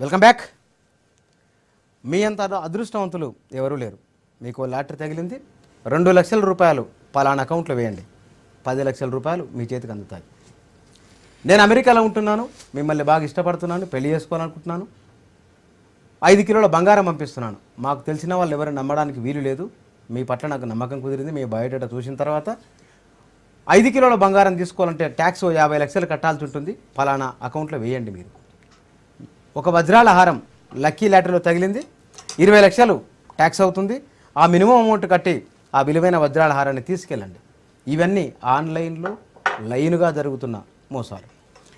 Welcome back. మీ అంత అదృష్టవంతులు ఎవరూ లేరు. మీకు లాటరీ తగిలింది, 2 లక్షల రూపాయలు పలానా అకౌంట్లో వేయండి, 10 లక్షల రూపాయలు మీ చేతికి అందుతాయి. నేను అమెరికాలో ఉంటున్నాను, మిమ్మల్ని బాగా ఇష్టపడుతున్నాను, పెళ్లి చేసుకోవాలనుకుంటున్నాను, 5 కిలోల బంగారం పంపిస్తున్నాను. మాకు తెలిసిన వాళ్ళు ఎవరు నమ్మడానికి వీలు లేదు, మీ పట్ల నాకు నమ్మకం కుదిరింది. మీ బయోడేటా చూసిన తర్వాత 5 కిలోల బంగారం తీసుకోవాలంటే ట్యాక్స్ 50 లక్షలు కట్టాల్సి ఉంటుంది, పలానా అకౌంట్లో వేయండి. మీరు ఒక వజ్రాల హారం లక్కీ లాటరీలో తగిలింది, 20 లక్షలు ట్యాక్స్ అవుతుంది. ఆ మినిమం అమౌంట్ కట్టి ఆ విలువైన వజ్రాల హారాన్ని తీసుకెళ్ళండి. ఇవన్నీ ఆన్లైన్లో లైన్గా జరుగుతున్న మోసాలు.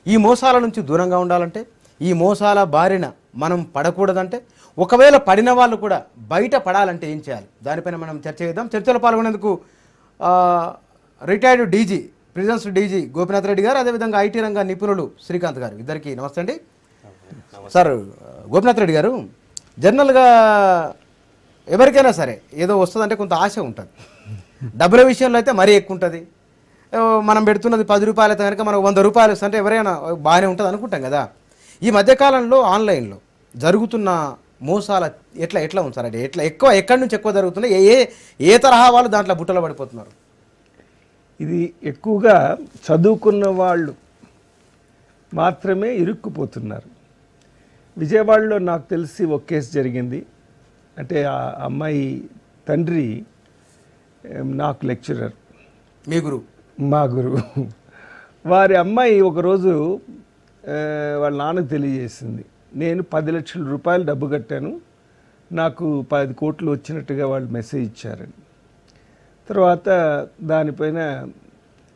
ఈ మోసాల నుంచి దూరంగా ఉండాలంటే, ఈ మోసాల బారిన మనం పడకూడదంటే, ఒకవేళ పడిన వాళ్ళు కూడా బయట పడాలంటే ఏం చేయాలి, దానిపైన మనం చర్చ చేద్దాం. చర్చలో పాల్గొనేందుకు retired DG, prisons DG Gopinath Reddy గారు, అదేవిధంగా ఐటీ రంగ నిపుణులు శ్రీకాంత్ గారు, ఇద్దరికి నమస్తే అండి. సార్, గోపినాథ్ రెడ్డి గారు, జనరల్గా ఎవరికైనా సరే ఏదో వస్తుందంటే కొంత ఆశ ఉంటుంది. డబ్బుల విషయంలో అయితే మరీ ఎక్కువ ఉంటుంది. మనం పెడుతున్నది 10 రూపాయలు అయితే కనుక మనకు 100 రూపాయలు వస్తుంటే ఎవరైనా బాగానే ఉంటుంది అనుకుంటాం కదా. ఈ మధ్యకాలంలో ఆన్లైన్లో జరుగుతున్న మోసాల ఎట్లా ఉంది సార్? అంటే ఎక్కడి నుంచి ఎక్కువ జరుగుతున్నాయి? ఏ తరహా వాళ్ళు దాంట్లో బుట్టలో పడిపోతున్నారు? ఇది ఎక్కువగా చదువుకున్న వాళ్ళు మాత్రమే ఇరుక్కుపోతున్నారు. విజయవాడలో నాకు తెలిసి ఒక కేసు జరిగింది. అంటే ఆ అమ్మాయి తండ్రి నాకు లెక్చరర్, మా గురువు. వారి అమ్మాయి ఒకరోజు వాళ్ళ నాన్నకు తెలియజేసింది, నేను 10 లక్షల రూపాయలు డబ్బు కట్టాను, నాకు 10 కోట్లు వచ్చినట్టుగా వాళ్ళు మెసేజ్ ఇచ్చారని. తర్వాత దానిపైన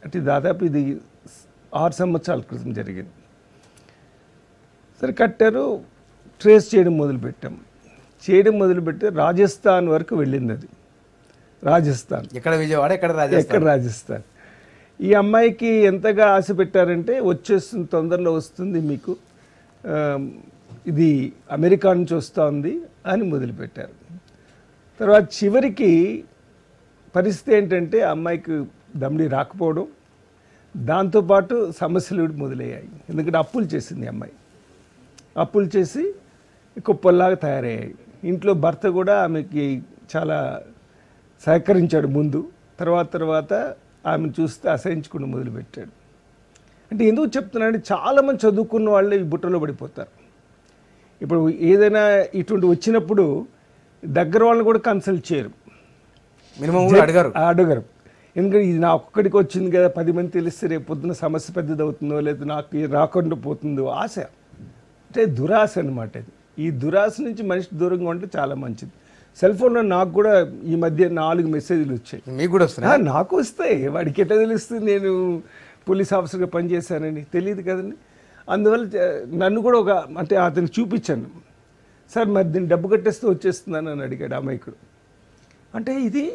అంటే దాదాపు ఇది 6 సంవత్సరాల క్రితం జరిగింది. సరే కట్టారు, ట్రేస్ చేయడం మొదలుపెట్టి రాజస్థాన్ వరకు వెళ్ళింది. అది రాజస్థాన్, ఎక్కడ విజయవాడ, ఎక్కడ రాజస్థాన్. ఈ అమ్మాయికి ఎంతగా ఆశ పెట్టారంటే, వచ్చేస్తుంది, తొందరలో వస్తుంది మీకు, ఇది అమెరికా నుంచి వస్తూ ఉంది అని మొదలుపెట్టారు. తర్వాత చివరికి పరిస్థితి ఏంటంటే, అమ్మాయికి దమ్డి రాకపోవడం, దాంతోపాటు సమస్యలు మొదలయ్యాయి. ఎందుకంటే అప్పులు చేసింది అమ్మాయి, అప్పులు చేసి కుప్పల్లాగా తయారయ్యాయి. ఇంట్లో భర్త కూడా ఆమెకి చాలా సహకరించాడు ముందు, తర్వాత ఆమెను చూస్తే అసహించుకుని మొదలుపెట్టాడు. అంటే ఎందుకు చెప్తున్నానంటే, చాలామంది చదువుకున్న వాళ్ళే ఈ బుట్టలో పడిపోతారు. ఇప్పుడు ఏదైనా ఇటువంటి వచ్చినప్పుడు దగ్గర వాళ్ళని కూడా కన్సల్ట్ చేయరు, మినిమం అడగరు. ఎందుకంటే ఇది నా ఒక్కడికి వచ్చింది కదా, 10 మంది తెలిస్తే రేపు పొద్దున్న సమస్య పెద్దది అవుతుందో, లేదా నాకు రాకుండా పోతుందో ఆశ. అంటే దురాశ అనమాట ఇది. ఈ దురాశ నుంచి మనిషి దూరంగా ఉంటే చాలా మంచిది. సెల్ ఫోన్లో నాకు కూడా ఈ మధ్య 4 మెసేజ్లు వచ్చాయి. మీకు కూడా వస్తాయి? నాకు వస్తాయి. వాడికి ఎట్లా తెలుస్తుంది నేను పోలీస్ ఆఫీసర్గా పనిచేశానని? తెలియదు కదండి. అందువల్ల నన్ను కూడా అంటే అతనికి చూపించాను, సార్ మరి దీన్ని డబ్బు కట్టేస్తే వచ్చేస్తుందని అని అడిగాడు అమాయకుడు. అంటే ఇది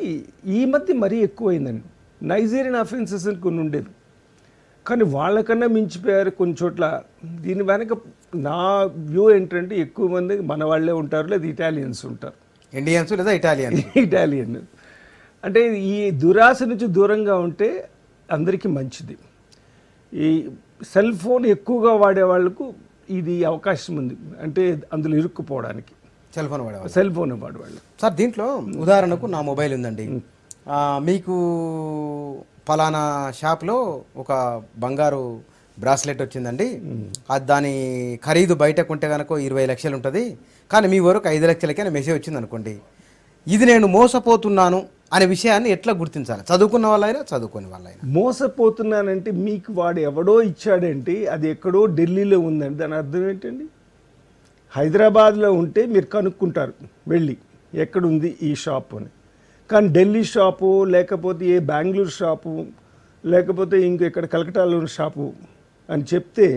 ఈ మధ్య మరీ ఎక్కువైందండి. నైజీరియన్ అఫెన్సెస్ అని కొన్ని ఉండేవి, కానీ వాళ్ళకన్నా మించిపోయారు కొన్ని చోట్ల. దీని వెనక నా వ్యూ ఏంటంటే, ఎక్కువ మంది మన వాళ్ళే ఉంటారు, లేదా ఇటాలియన్స్ ఉంటారు, ఇండియన్స్ లేదా ఇటాలియన్. అంటే ఈ దురాశ నుంచి దూరంగా ఉంటే అందరికీ మంచిది. ఈ సెల్ ఫోన్ ఎక్కువగా వాడే వాళ్ళకు ఇది అవకాశం ఉంది, అంటే అందులో ఇరుక్కుపోవడానికి. సెల్ ఫోన్ వాడేవాళ్ళు. సార్, దీంట్లో ఉదాహరణకు నా మొబైల్ ఉందండి, మీకు ఫలానా షాప్లో ఒక బంగారు బ్రాస్లెట్ వచ్చిందండి, అది దాని ఖరీదు బయట కొంటే కనుక 20 లక్షలు ఉంటుంది, కానీ మీ వరకు 5 లక్షలకే మెసేజ్ వచ్చింది అనుకోండి. ఇది నేను మోసపోతున్నాను అనే విషయాన్ని ఎట్లా గుర్తించాలి? చదువుకున్న వాళ్ళైనా చదువుకునే వాళ్ళైనా. మోసపోతున్నానంటే మీకు వాడు ఎవడో ఇచ్చాడంటే, అది ఎక్కడో ఢిల్లీలో ఉందండి, దాని అర్థం ఏంటండి? హైదరాబాద్లో ఉంటే మీరు కనుక్కుంటారు వెళ్ళి ఎక్కడుంది ఈ షాపు అని. కానీ ఢిల్లీ షాపు, లేకపోతే ఏ బెంగళూరు షాపు, లేకపోతే ఇంకెక్కడ కలకటాలో షాపు అని చెప్తే,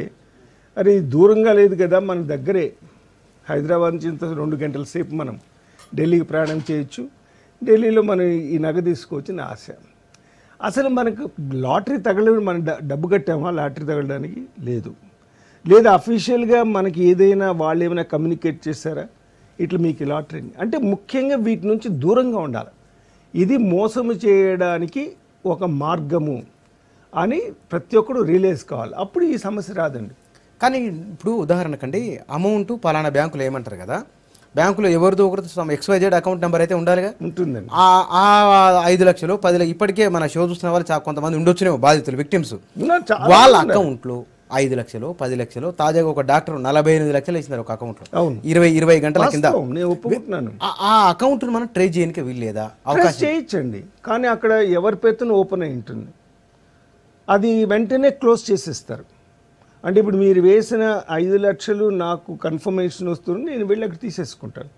అరే దూరంగా లేదు కదా, మన దగ్గరే, హైదరాబాద్ నుంచి ఇంత 2 గంటల సేపు మనం ఢిల్లీకి ప్రయాణం చేయొచ్చు, ఢిల్లీలో మనం ఈ నగ తీసుకోవచ్చు అని ఆశ. అసలు మనకు లాటరీ తగలడం, మనం డబ్బు కట్టామా లాటరీ తగలడానికి? లేదు. లేదా అఫీషియల్గా మనకి ఏదైనా వాళ్ళు ఏమైనా కమ్యూనికేట్ చేశారా ఇట్లా మీకు లాటరీ? అంటే ముఖ్యంగా వీటి నుంచి దూరంగా ఉండాలి. ఇది మోసము చేయడానికి ఒక మార్గము అని ప్రతి ఒక్కరు రియలైజ్ కావాలి, అప్పుడు ఈ సమస్య రాదండి. కానీ ఇప్పుడు ఉదాహరణకండి అమౌంట్ పలానా బ్యాంకులో ఏమంటారు కదా, బ్యాంకులో ఎవరిదో ఒకరితో XYZ అకౌంట్ నెంబర్ అయితే ఉండాలిగా. ఉంటుందండి. ఆ 5 లక్షలు 10 లక్షలు ఇప్పటికే మన షో చూస్తున్న వాళ్ళు కొంతమంది ఉండొచ్చునేమో బాధితులు, విక్టిమ్స్. వాళ్ళ అకౌంట్లో 5 లక్షలు 10 లక్షలు, తాజాగా ఒక డాక్టర్ 48 లక్షలు ఇచ్చినారు ఒక అకౌంట్లో 20 గంటల కింద. నేను ఒప్పుకుంటున్నాను. ఆ అకౌంట్ను మనం ట్రేస్ చేయడానికి వీల్లేదా? అవకాశం చేయొచ్చండి, కానీ అక్కడ ఎవరి పేరుతో ఓపెన్ అయి ఉంటుంది, అది వెంటనే క్లోజ్ చేసేస్తారు. అంటే ఇప్పుడు మీరు వేసిన 5 లక్షలు నాకు కన్ఫర్మేషన్ వస్తుంది, నేను వెళ్ళి అక్కడ తీసేసుకుంటాను.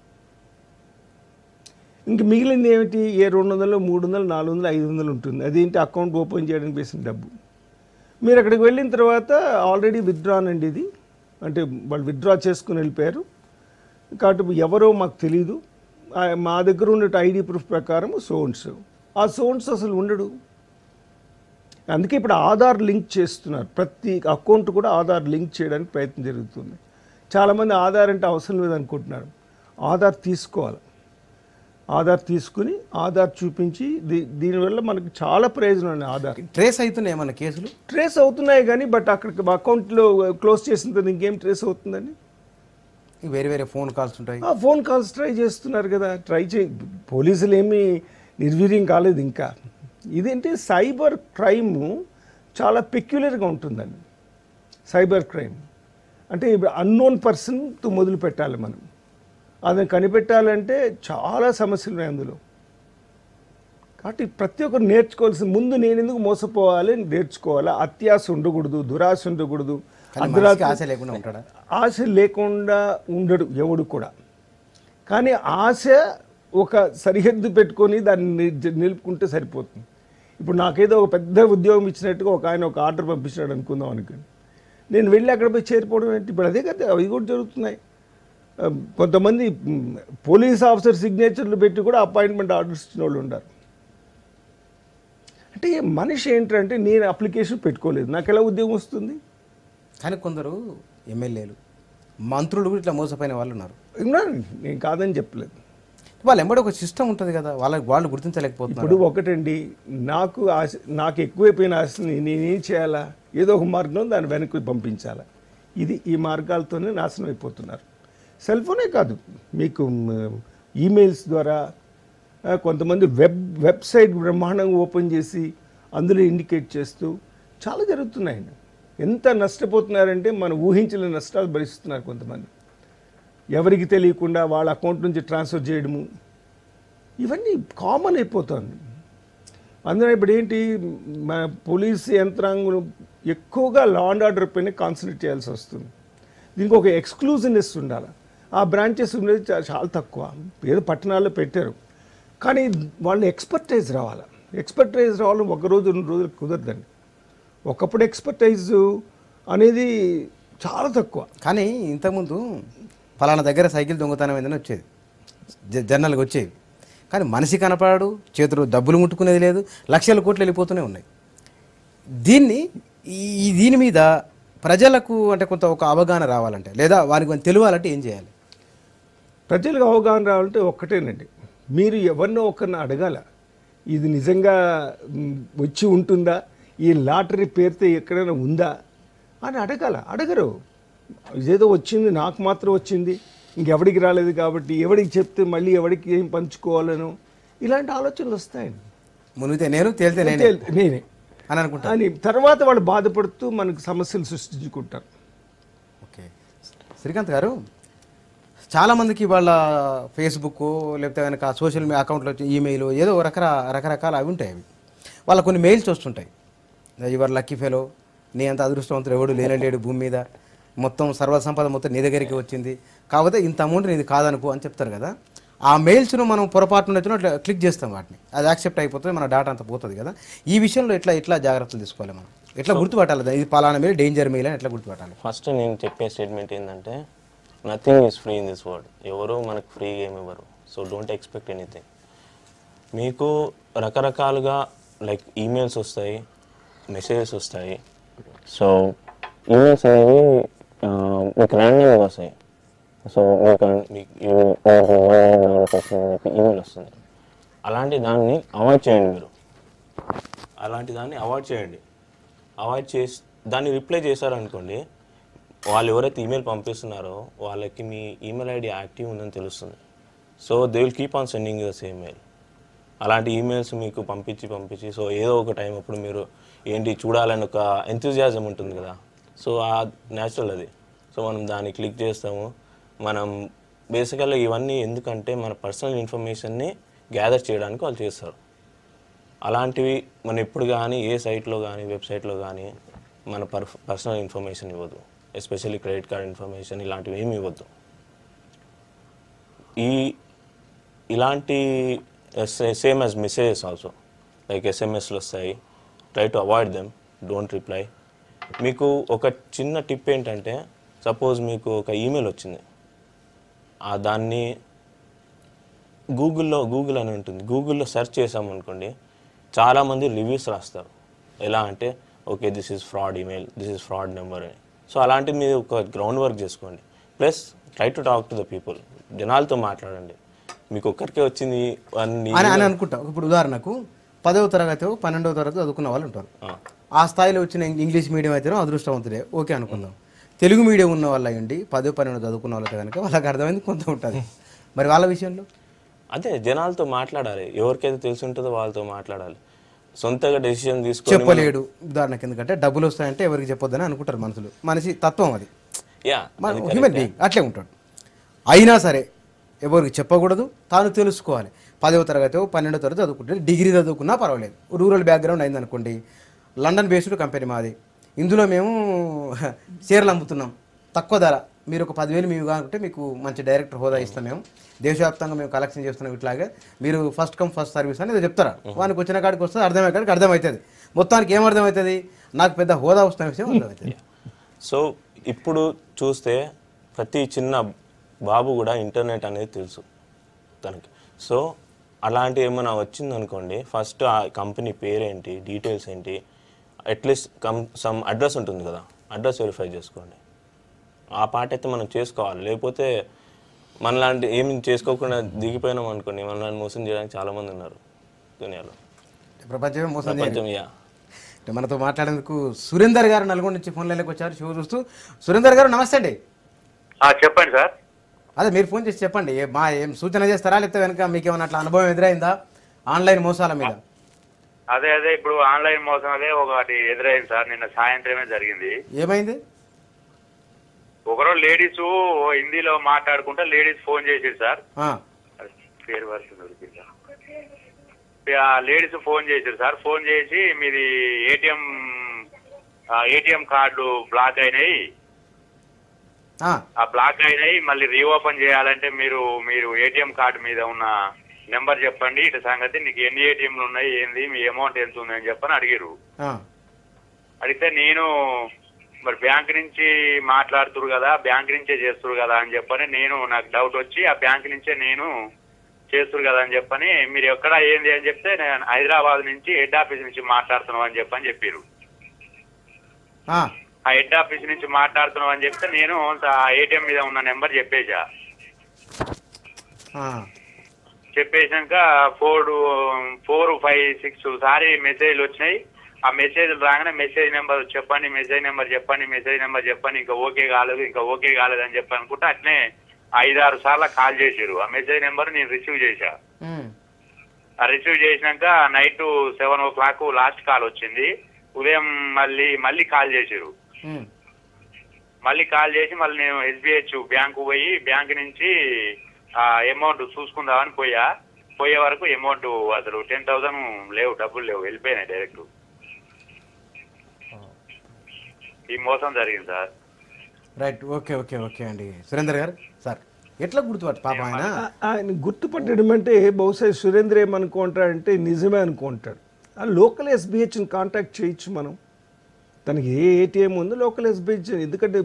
ఇంక మిగిలింది ఏమిటి? 200, 300, 400, 500 ఉంటుంది. అదేంటి? అకౌంట్ ఓపెన్ చేయడానికి వేసిన డబ్బు. మీరు అక్కడికి వెళ్ళిన తర్వాత ఆల్రెడీ విత్డ్రాన్ అండి ఇది, అంటే వాళ్ళు విత్డ్రా చేసుకుని వెళ్ళిపోయారు కాబట్టి ఎవరో మాకు తెలీదు, మా దగ్గర ఉన్న ఐడి ప్రూఫ్ ప్రకారం సోన్స్, ఆ సోన్స్ అసలు ఉండడు. అందుకే ఇప్పుడు ఆధార్ లింక్ చేస్తున్నారు, ప్రతి అకౌంట్ కూడా ఆధార్ లింక్ చేయడానికి ప్రయత్నం జరుగుతుంది. చాలామంది ఆధార్ అంటే అవసరం లేదనుకుంటున్నారు. ఆధార్ తీసుకోవాలి, ఆధార్ తీసుకుని ఆధార్ చూపించి దీనివల్ల మనకి చాలా ప్రయోజనం అండి. ఆధార్ ట్రేస్ అవుతున్నాయి, ఏమన్నా కేసులు ట్రేస్ అవుతున్నాయి కానీ బట్ అక్కడికి అకౌంట్లో క్లోజ్ చేసిన తర్వాత ఇంకేం ట్రేస్ అవుతుందండి? వేరే వేరే ఫోన్ కాల్స్ ఉంటాయి, ఆ ఫోన్ కాల్స్ ట్రై చేస్తున్నారు కదా, పోలీసులు ఏమీ నిర్వీర్యం కాలేదు ఇంకా. ఇదేంటి సైబర్ క్రైమ్ చాలా పెక్యులర్గా ఉంటుందండి. సైబర్ క్రైమ్ అంటే ఇప్పుడు అన్నోన్ పర్సన్తో మొదలు పెట్టాలి మనం, అది కనిపెట్టాలంటే చాలా సమస్యలు ఉన్నాయి అందులో. కాబట్టి ప్రతి ఒక్కరు నేర్చుకోవాల్సింది, ముందు నేను ఎందుకు మోసపోవాలి నేర్చుకోవాలి. అత్యాశ ఉండకూడదు, దురాశ ఉండకూడదు, ఆశ లేకుండా ఉంటాడా? ఆశ లేకుండా ఉండడు ఎవడు కూడా. కానీ ఆశ ఒక సరిహద్దు పెట్టుకొని దాన్ని నిలుపుకుంటే సరిపోతుంది. ఇప్పుడు నాకేదో ఒక పెద్ద ఉద్యోగం ఇచ్చినట్టుగా ఆయన ఒక ఆర్డర్ పంపించాడు అనుకుందాం అనుకోండి, నేను వెళ్ళి అక్కడ పోయి చేరిపోవడం ఏంటి? ఇప్పుడు అదే కదా, అవి కూడా జరుగుతున్నాయి. కొంతమంది పోలీస్ ఆఫీసర్ సిగ్నేచర్లు పెట్టి కూడా అపాయింట్మెంట్ ఆర్డర్స్ ఇచ్చిన వాళ్ళు ఉన్నారు. అంటే మనిషి ఏంటంటే నేను అప్లికేషన్ పెట్టుకోలేదు, నాకు ఎలా ఉద్యోగం వస్తుంది? కానీ కొందరు ఎమ్మెల్యేలు మంత్రులు ఇట్లా మోసపోయిన వాళ్ళు ఉన్నారు. నేను కాదని చెప్పలేదు, వాళ్ళు ఎంబడి ఒక సిస్టమ్ ఉంటుంది కదా, వాళ్ళు గుర్తించలేకపోతున్నారు. ఇప్పుడు ఒకటండి, నాకు ఎక్కువైపోయిన ఆశని నేనేం చేయాలా? ఏదో ఒక మార్గం దాన్ని వెనక్కి పంపించాలా? ఈ మార్గాలతోనే నాశనం అయిపోతున్నారు. సెల్ ఫోనే కాదు, మీకు ఈమెయిల్స్ ద్వారా కొంతమంది వెబ్సైట్ బ్రహ్మాండంగా ఓపెన్ చేసి అందులో ఇండికేట్ చేస్తూ చాలా జరుగుతున్నాయండి. ఎంత నష్టపోతున్నారంటే మనం ఊహించలేని నష్టాలు భరిస్తున్నారు కొంతమంది. ఎవరికి తెలియకుండా వాళ్ళ అకౌంట్ నుంచి ట్రాన్స్ఫర్ చేయడము, ఇవన్నీ కామన్ అయిపోతుంది. అందులో ఇప్పుడు ఏంటి, మన పోలీస్ యంత్రాంగం ఎక్కువగా లా అండ్ ఆర్డర్ పైన కాన్సన్ట్రేట్ చేయాల్సి వస్తుంది. దీనికి ఒక ఎక్స్క్లూజివ్నెస్ ఉండాలి. ఆ బ్రాంచెస్ ఉండేది చాలా తక్కువ, ఏదో పట్టణాల్లో పెట్టారు, కానీ వాళ్ళు ఎక్స్పర్టైజ్ రావాలి. ఎక్స్పర్టైజ్ రావాలని 1 రోజు 2 రోజులు కుదరదండి. ఒకప్పుడు ఎక్స్పర్టైజ్ అనేది చాలా తక్కువ. కానీ ఇంతకుముందు ఫలానా దగ్గర సైకిల్ దొంగతనం ఏందని వచ్చేది, జర్నల్గా వచ్చేవి. కానీ మనిషి కనపడాడు, చేతులు డబ్బులు ముట్టుకునేది లేదు, లక్షల కోట్లు వెళ్ళిపోతూనే ఉన్నాయి. దీని మీద ప్రజలకు అంటే కొంత ఒక అవగాహన రావాలంటే, లేదా వారికి తెలియాలంటే ఏం చేయాలి? ప్రజలకు అవగాహన రావాలంటే ఒక్కటేనండి, మీరు ఎవరినో ఒకరిని అడగాల, ఇది నిజంగా వచ్చి ఉంటుందా, ఈ లాటరీ పేరుతో ఎక్కడైనా ఉందా అని అడగరు. ఇదేదో వచ్చింది, నాకు మాత్రం వచ్చింది, ఇంకెవడికి రాలేదు కాబట్టి ఎవడికి చెప్తే మళ్ళీ ఎవడికి ఏం పంచుకోవాలనో ఇలాంటి ఆలోచనలు వస్తాయండి. మునిగితే నేను తేలితే నేనే అని అనుకుంటా అని తర్వాత వాళ్ళు బాధపడుతూ మనకు సమస్యలు సృష్టించుకుంటారు. ఓకే శ్రీకాంత్ గారు, చాలామందికి వాళ్ళ ఫేస్బుక్ లేకపోతే కనుక సోషల్ మీడియా అకౌంట్లో ఈమెయిల్ ఏదో రకరకాల అవి ఉంటాయి. అవి వాళ్ళ కొన్ని మెయిల్స్ వస్తుంటాయి, యువర్ లక్కీ ఫెలో, నీ అంత అదృష్టవంతుడు ఎవడు లేనలేడు భూమి మీద, మొత్తం సర్వసంపద మొత్తం నీ దగ్గరికి వచ్చింది, కాకపోతే ఇంత అమౌంట్ నీది కాదనుకో అని చెప్తారు కదా. ఆ మెయిల్స్ను మనం పొరపాటున అట్లా క్లిక్ చేస్తాం, వాటిని అది యాక్సెప్ట్ అయిపోతుంది, మన డేటా అంతా పోతుంది కదా. ఈ విషయంలో ఎట్లా జాగ్రత్తలు తీసుకోవాలి, మనం ఎట్లా గుర్తుపట్టాలి ఇది పలానా మెయిల్ డేంజర్ మెయిల్ అని ఎట్లా గుర్తుపట్టాలి? ఫస్ట్ నేను చెప్పే స్టేట్మెంట్ ఏంటంటే, nothing is free in this world. ఎవరు మనకు ఫ్రీగా ఏమి ఇవ్వరు. So don't expect anything. మీకు రకరకాలుగా లైక్ ఈమెయిల్స్ వస్తాయి, మెసేజెస్ వస్తాయి. సో ఈమెయిల్స్ అనేవి మీకు ర్యాండమ్గా వస్తాయి. సో మీకు ఈమెయిల్ వస్తుంది, అలాంటి దాన్ని అవాయిడ్ చేయండి. మీరు అలాంటి దాన్ని అవాయిడ్ చేయండి. దాన్ని రిప్లై చేశారనుకోండి, వాళ్ళు ఎవరైతే ఈమెయిల్ పంపిస్తున్నారో వాళ్ళకి మీ ఈమెయిల్ ఐడి యాక్టివ్ ఉందని తెలుస్తుంది. So they will keep on sending the same mail. అలాంటి ఈమెయిల్స్ మీకు పంపించి సో ఏదో ఒక టైం అప్పుడు మీరు ఏంటి చూడాలని ఒక ఎంతూజియాజం ఉంటుంది కదా, సో ఆ న్యాచురల్ అది. సో మనం దాన్ని క్లిక్ చేస్తాము. మనం బేసికల్గా ఇవన్నీ ఎందుకంటే మన పర్సనల్ ఇన్ఫర్మేషన్ని గ్యాదర్ చేయడానికి వాళ్ళు చేస్తారు. అలాంటివి మనం ఎప్పుడు కానీ ఏ సైట్లో కానీ వెబ్సైట్లో కానీ మన పర్సనల్ ఇన్ఫర్మేషన్ ఇవ్వద్దు. ఎస్పెషల్లీ క్రెడిట్ కార్డ్ ఇన్ఫర్మేషన్ ఇలాంటివి ఏమి ఇవ్వద్దు. ఇలాంటి same as messages also like ఎస్ఎంఎస్లు వస్తాయి. Try to avoid them, don't reply. మీకు ఒక చిన్న టిప్ ఏంటంటే, సపోజ్ మీకు ఒక ఈమెయిల్ వచ్చింది, దాన్ని గూగుల్ అని ఉంటుంది, గూగుల్లో సెర్చ్ చేసామనుకోండి, చాలామంది రివ్యూస్ రాస్తారు. ఎలా అంటే okay this is fraud email, this is fraud number అని. సో అలాంటి మీరు ఒక గ్రౌండ్ వర్క్ చేసుకోండి. Plus try to talk to the people, జనాలతో మాట్లాడండి. మీకు ఒక్కరికే వచ్చింది అని అనుకుంటా. ఇప్పుడు ఉదాహరణకు 10వ తరగతి 12వ తరగతి చదువుకున్న వాళ్ళు ఉంటారు. ఆ స్థాయిలో వచ్చిన ఇంగ్లీష్ మీడియం అయితేనో అదృష్టవంతుడే, ఓకే అనుకుందాం. తెలుగు మీడియం ఉన్న వాళ్ళు అయ్యండి 10, 12 చదువుకున్న వాళ్ళకి కనుక వాళ్ళకి అర్థమైంది కొంత ఉంటుంది. మరి వాళ్ళ విషయంలో అదే జనాలతో మాట్లాడాలి. ఎవరికైతే తెలిసి ఉంటుందో వాళ్ళతో మాట్లాడాలి. సొంతగా డెసిషన్ తీసుకొని చెప్పలేడు ఉదాహరణకి, ఎందుకంటే డబ్బులు వస్తాయంటే ఎవరికి చెప్పొద్దని అనుకుంటారు మనుషులు. మనిషి తత్వం అది, హ్యూమన్ బీయింగ్ అట్లే ఉంటాడు. అయినా సరే ఎవరికి చెప్పకూడదు, తాను తెలుసుకోవాలి. 10వ తరగతి 12వ తరగతి చదువుకుంటే, డిగ్రీ చదువుకున్నా పర్వాలేదు, రూరల్ బ్యాక్గ్రౌండ్ అయిందనుకోండి, లండన్ బేస్డ్ కంపెనీ మాది, ఇందులో మేము షేర్లు అమ్ముతున్నాం తక్కువ ధర, మీరు ఒక 10,000 మేము కాకుంటే మీకు మంచి డైరెక్టర్ హోదా ఇస్తాం, మేము దేశవ్యాప్తంగా మేము కలెక్షన్ చేస్తున్నాం, ఇట్లాగే మీరు ఫస్ట్ కమ్ ఫస్ట్ సర్వీస్ అని చెప్తారా. వానికి వచ్చిన కాడికి వస్తుంది, అర్థమయ్యే కాడికి అర్థమవుతుంది. మొత్తానికి ఏమర్థమవుతుంది, నాకు పెద్ద హోదా వస్తున్న విషయం అర్థమవుతుంది. సో ఇప్పుడు చూస్తే ప్రతి చిన్న బాబు కూడా ఇంటర్నెట్ అనేది తెలుసు తనకి. సో అలాంటి ఏమైనా వచ్చిందనుకోండి, ఫస్ట్ ఆ కంపెనీ పేరేంటి, డీటెయిల్స్ ఏంటి, అట్లీస్ట్ సమ్ అడ్రస్ ఉంటుంది కదా, అడ్రస్ వెరిఫై చేసుకోండి. ఆ పార్ట్ అయితే మనం చేసుకోవాలి. లేకపోతే మనలాంటి ఏమి చేసుకోకుండా దిగిపోయినాం అనుకోండి, మనలాంటి మోసం చేయడానికి చాలామంది ఉన్నారు దునియాలో. ప్రపంచమే మోసం. ప్రపంచం. మనతో మాట్లాడేందుకు సురేందర్ గారు నల్గొండ నుంచి ఫోన్ లైన్లోకి వచ్చారు, షో చూస్తూ. సురేందర్ గారు నమస్తే అండి. చెప్పండి సార్. అదే మీరు ఫోన్ చేసి చెప్పండి, ఏం సూచన చేస్తారా, లేకపోతే వెనక మీకు ఏమైనా అట్లా అనుభవం ఎదురైందా ఆన్లైన్ మోసాల మీద? అదే ఇప్పుడు ఆన్లైన్ మోసం అదే ఒకటి ఎదురైంది సార్. నిన్న సాయంత్రమే జరిగింది. ఏమైంది? ఒకరోజు లేడీస్ హిందీలో మాట్లాడుకుంటా లేడీస్ ఫోన్ చేసారు సార్. పేరు వరకు లేడీస్ ఫోన్ చేశారు సార్. ఫోన్ చేసి మీది ఏటీఎం కార్డు బ్లాక్ అయినాయి, ఆ బ్లాక్ అయినాయి, మళ్ళీ రీఓపెన్ చేయాలంటే మీరు ఏటీఎం కార్డు మీద ఉన్న నెంబర్ చెప్పండి, ఇటు సంగతి నీకు ఎన్ని ఏటీఎంలు ఉన్నాయి, ఏంది మీ అమౌంట్ ఎంత ఉంది అని చెప్పని అడిగారు. అడిగితే నేను మరి బ్యాంక్ నుంచి మాట్లాడుతురు కదా, బ్యాంక్ నుంచే చేస్తురు కదా అని చెప్పని నాకు డౌట్ వచ్చి ఆ బ్యాంక్ నుంచే నేను చేస్తురు కదా అని చెప్పని, మీరు ఎక్కడ ఏంది అని చెప్తే నేను హైదరాబాద్ నుంచి హెడ్ ఆఫీస్ నుంచి మాట్లాడుతున్నాం అని చెప్పారు. ఆ హెడ్ ఆఫీస్ నుంచి మాట్లాడుతున్నాం అని చెప్తే నేను ఏటీఎం మీద ఉన్న నెంబర్ చెప్పేసాక 4, 5, 6 సారి మెసేజ్లు వచ్చినాయి. ఆ మెసేజ్లు రాగానే మెసేజ్ నెంబర్ చెప్పండి, మెసేజ్ నెంబర్ చెప్పండి, ఇంకా ఓకే కాలేదు అని చెప్పి అనుకుంటే అట్నే 5-6 సార్లు కాల్ చేశారు. ఆ మెసేజ్ నెంబర్ నేను రిసీవ్ చేశా. ఆ రిసీవ్ చేసినాక నైట్ 7 o'clock లాస్ట్ కాల్ వచ్చింది. ఉదయం మళ్ళీ కాల్ చేశారు. మళ్ళీ కాల్ చేసి మళ్ళీ నేను ఎస్బిహెచ్ బ్యాంకు పోయి బ్యాంక్ నుంచి అమౌంట్ చూసుకుందామని పోయే వరకు అమౌంట్ అసలు 10,000 లేవు, డబ్బులు లేవు, వెళ్ళిపోయినాయి డైరెక్ట్. ఈ మోసం జరిగింది సార్. రైట్, ఓకే అండి సురేందర్ గారు. సార్ ఎట్లా గుర్తుపట్టు పాప ఆయన గుర్తుపట్టడం అంటే బహుశా సురేంద్ర ఏమనుకుంటాడంటే నిజమే అనుకుంటాడు. ఆ లోకల్ ఎస్బిహెచ్ని కాంటాక్ట్ చేయొచ్చు మనం, తనకి ఏ ఏటీఎం ఉందో లోకల్ ఎస్బిహెచ్, ఎందుకంటే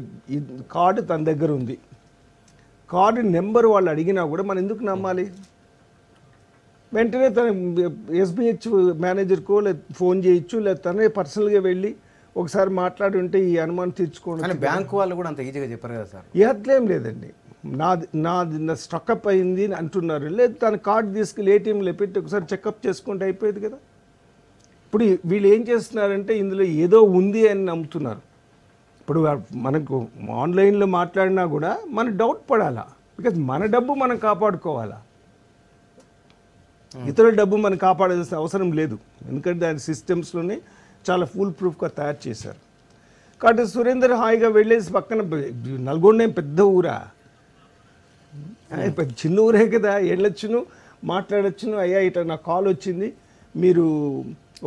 కార్డు తన దగ్గర ఉంది, కార్డు నెంబర్ వాళ్ళు అడిగినా కూడా మనం ఎందుకు నమ్మాలి? వెంటనే తన ఎస్బిహెచ్ మేనేజర్కో లేదా ఫోన్ చేయొచ్చు, లేదా తనే పర్సనల్గా వెళ్ళి ఒకసారి మాట్లాడి ఉంటే ఈ అనుమానం తీర్చుకోండి. బ్యాంకు వాళ్ళు కూడా అంత ఈజీగా చెప్పారు కదా సార్. అట్లేం లేదండి, నాది స్టక్అప్ అయింది అని అంటున్నారు, లేదు తన కార్డు తీసుకెళ్ళి ఏటీఎంలో పెట్టి ఒకసారి చెకప్ చేసుకుంటే అయిపోయేది కదా. ఇప్పుడు వీళ్ళు ఏం చేస్తున్నారంటే ఇందులో ఏదో ఉంది అని నమ్ముతున్నారు. ఇప్పుడు మనకు ఆన్లైన్లో మాట్లాడినా కూడా మన డౌట్ పడాలా, బికాజ్ మన డబ్బు మనం కాపాడుకోవాలా, ఇతరుల డబ్బు మనం కాపాడాల్సిన అవసరం లేదు. ఎందుకంటే దాని సిస్టమ్స్లోనే చాలా ఫుల్ ప్రూఫ్గా తయారు చేశారు. కాబట్టి సురేందర్ హాయిగా వెళ్ళేసి పక్కన నల్గొండ ఏం పెద్ద ఊరా, పెద్ద చిన్న ఊరే కదా, వెళ్ళొచ్చును మాట్లాడొచ్చును, అయ్యా ఇట్లా నా కాల్ వచ్చింది మీరు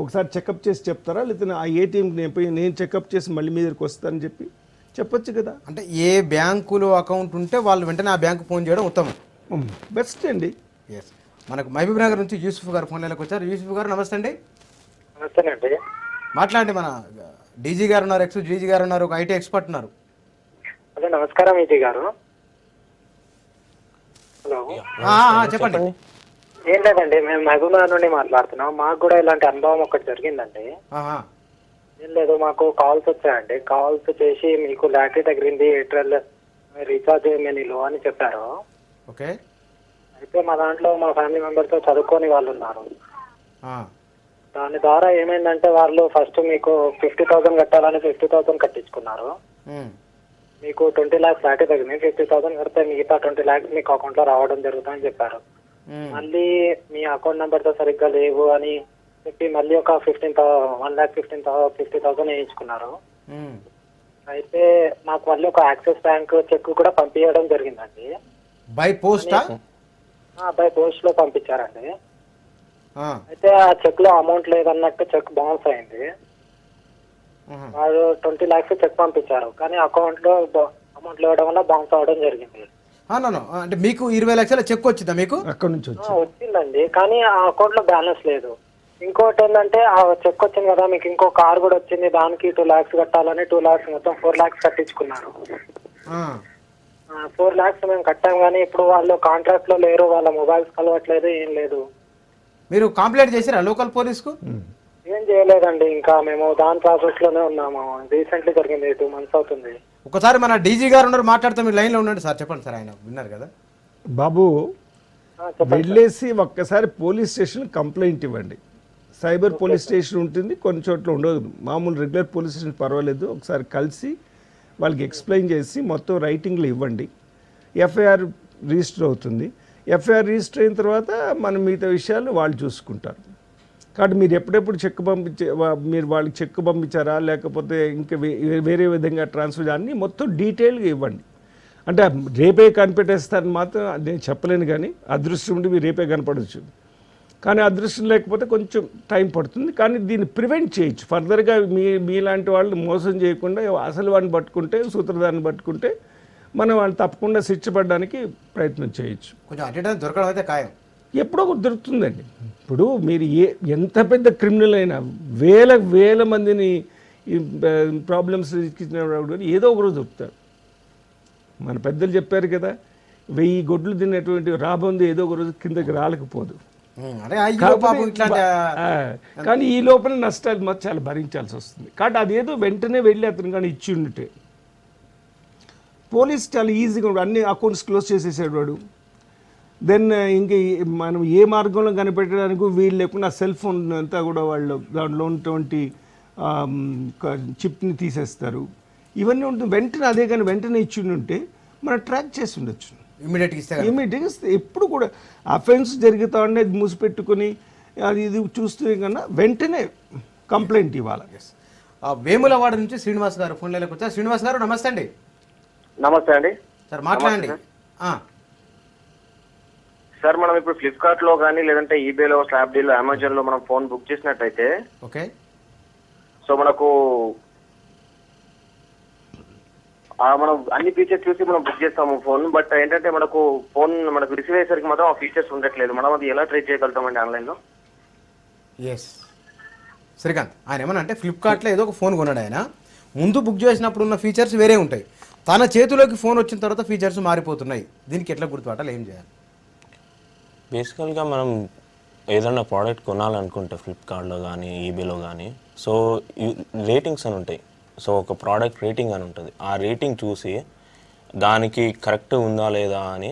ఒకసారి చెకప్ చేసి చెప్తారా, లేకపోతే ఆ ఏటీఎం నేను చెకప్ చేసి మళ్ళీ మీ దగ్గరికి వస్తానని చెప్పొచ్చు కదా. అంటే ఏ బ్యాంకులో అకౌంట్ ఉంటే వాళ్ళు వెంటనే ఆ బ్యాంకు ఫోన్ చేయడం ఉత్తమం, బెస్ట్ అండి. ఎస్. మనకు మహబూబ్ నగర్ నుంచి యూసుఫ్ గారు ఫోన్ లైన్లోకి వచ్చారు. యూసుఫ్ గారు నమస్తే అండి. నమస్తేనండి. మాట్లాడండి. మన డీజీ గారు ఉన్నారు, డీజీ గారు ఉన్నారు, ఒక ఐటీ ఎక్స్పర్ట్ ఉన్నారు. హలో నమస్కారం ఈజీ గారు. హలో చెప్పండి. ఏం లేదండి, మేము మహబూబ్ నగర్ నుండి మాట్లాడుతున్నాం. మాకు కూడా ఇలాంటి అనుభవం ఒకటి జరిగిందండి. ఏం లేదు, మాకు కాల్స్ వచ్చాయండి. కాల్స్ చేసి మీకు లాటరీ తగిలింది, ఎయిర్టెల్ రీఛార్జ్ మెనీలో అని చెప్పారు. ఓకే. అయితే మా దాంట్లో మా ఫ్యామిలీ మెంబర్తో చదువుకొని వాళ్ళు ఉన్నారు. దాని ద్వారా ఏమైందంటే వాళ్ళు ఫస్ట్ మీకు 50,000 కట్టాలని 50,000 కట్టించుకున్నారు. మీకు 20 lakhs లాటరీ తగ్గింది, 50,000 కడితే మిగతా 20 lakhs మీకు అకౌంట్ లో రావడం జరుగుతుందని చెప్పారు. మళ్ళీ మీ అకౌంట్ నెంబర్ తో సరిగ్గా లేవు అని చెప్పి మళ్ళీ ఒక 1,50,000 వేయించుకున్నారు. అయితే మాకు మళ్ళీ ఒక యాక్సిస్ బ్యాంక్ చెక్ కూడా పంపించడం జరిగిందండి. బై పోస్ట్ బై పోస్ట్ లో పంపించారండి. అయితే ఆ చెక్ లో అమౌంట్ లేదన్నట్టు చెక్ బౌన్స్ అయింది. వాళ్ళు 20 lakhs చెక్ పంపించారు, కానీ అకౌంట్ లో అమౌంట్ లేవడం వల్ల బౌన్స్ అవడం జరిగింది. అంటే మీకు 20 లక్షల చెక్ వచ్చిందా? మీకు అక్కడ నుంచి వచ్చిందండి, కానీ ఆ అకౌంట్ లో బ్యాలెన్స్ లేదు. ఇంకోటి ఏంటంటే ఆ చెక్ వచ్చింది కదా, మీకు ఇంకో కార్ కూడా వచ్చింది, దానికి 2 lakhs కట్టాలని 2 lakhs మొత్తం 4 lakhs కట్టించుకున్నారు. 4 lakhs మేము కట్టాం, కానీ ఇప్పుడు వాళ్ళు కాంట్రాక్ట్ లో లేరు, వాళ్ళ మొబైల్స్ కలవట్లేదు, ఏం లేదు. మీరు కంప్లైంట్ చేసారా లోకల్ పోలీస్కు? ఏం చేయలేదండి, ఇంకా మేము దాని ప్రాసెస్ లోనే ఉన్నాము. రీసెంట్లీ జరిగింది, 2 months అవుతుంది. ఒకసారి మన డీజీ గారు ఉన్నారు, మాట్లాడుతూ మీరు లైన్లో ఉండండి సార్. చెప్పండి సార్, ఆయన విన్నారు కదా. బాబు వెళ్ళేసి ఒక్కసారి పోలీస్ స్టేషన్ కంప్లైంట్ ఇవ్వండి. సైబర్ పోలీస్ స్టేషన్ ఉంటుంది, కొన్ని చోట్ల ఉండదు. మామూలు రెగ్యులర్ పోలీస్ స్టేషన్ పర్వాలేదు. ఒకసారి కలిసి వాళ్ళకి ఎక్స్ప్లెయిన్ చేసి మొత్తం రైటింగ్లో ఇవ్వండి. ఎఫ్ఐఆర్ రిజిస్టర్ అవుతుంది. ఎఫ్ఐఆర్ రిజిస్టర్ అయిన తర్వాత మన మిగతా విషయాలు వాళ్ళు చూసుకుంటారు. కాబట్టి మీరు ఎప్పుడెప్పుడు చెక్ మీరు వాళ్ళకి చెక్ పంపించారా, లేకపోతే ఇంకా వేరే విధంగా ట్రాన్స్ఫర్ అన్నీ మొత్తం డీటెయిల్గా ఇవ్వండి. అంటే రేపే కనిపెట్టేస్తారని మాత్రం నేను చెప్పలేను, కానీ అదృష్టం ఉండి మీరు రేపే కనపడవచ్చు. కానీ అదృష్టం లేకపోతే కొంచెం టైం పడుతుంది. కానీ దీన్ని ప్రివెంట్ చేయొచ్చు. ఫర్దర్గా మీలాంటి వాళ్ళు మోసం చేయకుండా అసలు వాడిని పట్టుకుంటే, సూత్రధారిని పట్టుకుంటే మనం వాళ్ళు తప్పకుండా శిక్ష పడడానికి ప్రయత్నం చేయొచ్చు. కొంచెం అటు దొరకడం అయితే ఖాయం, ఎప్పుడో ఒకటి దొరుకుతుందండి. ఇప్పుడు మీరు ఎంత పెద్ద క్రిమినల్ అయినా వేల మందిని ప్రాబ్లమ్స్ ఇచ్చినప్పుడు ఏదో ఒకరోజు దొరుకుతారు. మన పెద్దలు చెప్పారు కదా, 1000 గొడ్లు తిన్నటువంటి రాబందు ఏదో ఒక రోజు కిందకి రాలేకపోదు. కానీ ఈ లోపల నష్టాలు మాత్రం చాలా భరించాల్సి వస్తుంది. కాబట్టి అదేదో వెంటనే వెళ్ళి అతను కానీ ఇచ్చి ఉంటే పోలీస్ చాలా ఈజీగా అన్ని అకౌంట్స్ క్లోజ్ చేసేసాడు వాడు. దెన్ ఇంక మనం ఏ మార్గంలో కనిపెట్టడానికి వీళ్ళు లేకుండా సెల్ ఫోన్ అంతా కూడా వాళ్ళు దాంట్లో ఉన్నటువంటి చిప్ని తీసేస్తారు. ఇవన్నీ ఉంటుంది. వెంటనే అదే కానీ వెంటనే ఇచ్చి ఉంటే మనం ట్రాక్ చేసి ఉండొచ్చు. ఇమీడియట్గా ఇస్తే ఎప్పుడు కూడా అఫెన్స్ జరుగుతా ఉండేది మూసిపెట్టుకుని అది ఇది చూస్తే కన్నా వెంటనే కంప్లైంట్ ఇవ్వాలి. వేములవాడ నుంచి శ్రీనివాస్ గారు ఫోన్ లైన్లోకి వచ్చారు. శ్రీనివాస్ గారు నమస్తే అండి. నమస్తే అండి సార్, మాట్లాడండి. సార్, మనం ఇప్పుడు ఫ్లిప్కార్ట్ లో కానీ లేదంటే ఈబేలో, స్నాప్డీల్లో, అమెజాన్ లో మనం ఫోన్ బుక్ చేసినట్టయితే ఓకే, సో మనకు మనం అన్ని ఫీచర్స్ చూసి మనం బుక్ చేస్తాము ఫోన్. బట్ ఏంటంటే మనకు రిసీవ్ అయ్యేసరికి మాత్రం ఆ ఫీచర్స్ ఉండట్లేదు. మనం అది ఎలా ట్రై చేయగలుగుతామండి ఆన్లైన్లో? ఎస్ శ్రీకాంత్, ఆయన ఏమన్నా అంటే ఫ్లిప్కార్ట్లో ఏదో ఒక ఫోన్ కొన్నాడు. ఆయన ముందు బుక్ చేసినప్పుడు ఉన్న ఫీచర్స్ వేరే ఉంటాయి, తన చేతిలోకి ఫోన్ వచ్చిన తర్వాత ఫీచర్స్ మారిపోతున్నాయి. దీనికి ఎట్లా గుర్తుపట్టాలి, ఏం చేయాలి? బేసికల్గా మనం ఏదైనా ప్రోడక్ట్ కొనాలనుకుంటే ఫ్లిప్కార్ట్లో కానీ ఈబేలో కానీ, సో రేటింగ్స్ అని ఉంటాయి. సో ఒక ప్రోడక్ట్ రేటింగ్ అని ఉంటుంది. ఆ రేటింగ్ చూసి దానికి కరెక్ట్ ఉందా లేదా అని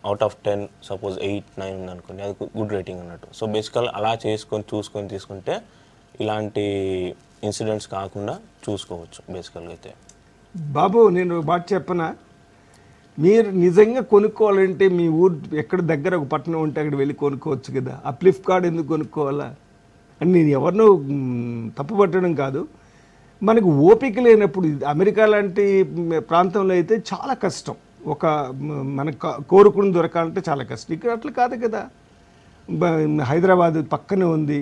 అవుట్ ఆఫ్ 10 సపోజ్ 8, 9 ఉంది అనుకోండి, అది గుడ్ రేటింగ్ అన్నట్టు. సో బేసికల్ అలా చూసుకొని తీసుకుంటే ఇలాంటి ఇన్సిడెంట్స్ కాకుండా చూసుకోవచ్చు బేసికల్గా అయితే. బాబు నేను ఒక మాట చెప్పనా, మీరు నిజంగా కొనుక్కోవాలంటే మీ ఊరు ఎక్కడ దగ్గర ఒక పట్టణం ఉంటే అక్కడ వెళ్ళి కొనుక్కోవచ్చు కదా. ఆ ఫ్లిప్కార్ట్ ఎందుకు కొనుక్కోవాలా అని నేను ఎవరినో తప్పు పట్టడం కాదు. మనకు ఓపిక లేనప్పుడు అమెరికా లాంటి ప్రాంతంలో అయితే చాలా కష్టం. మనకు కోరుకుని దొరకాలంటే చాలా కష్టం. ఇక్కడ అట్లా కాదు కదా. హైదరాబాద్ పక్కనే ఉంది,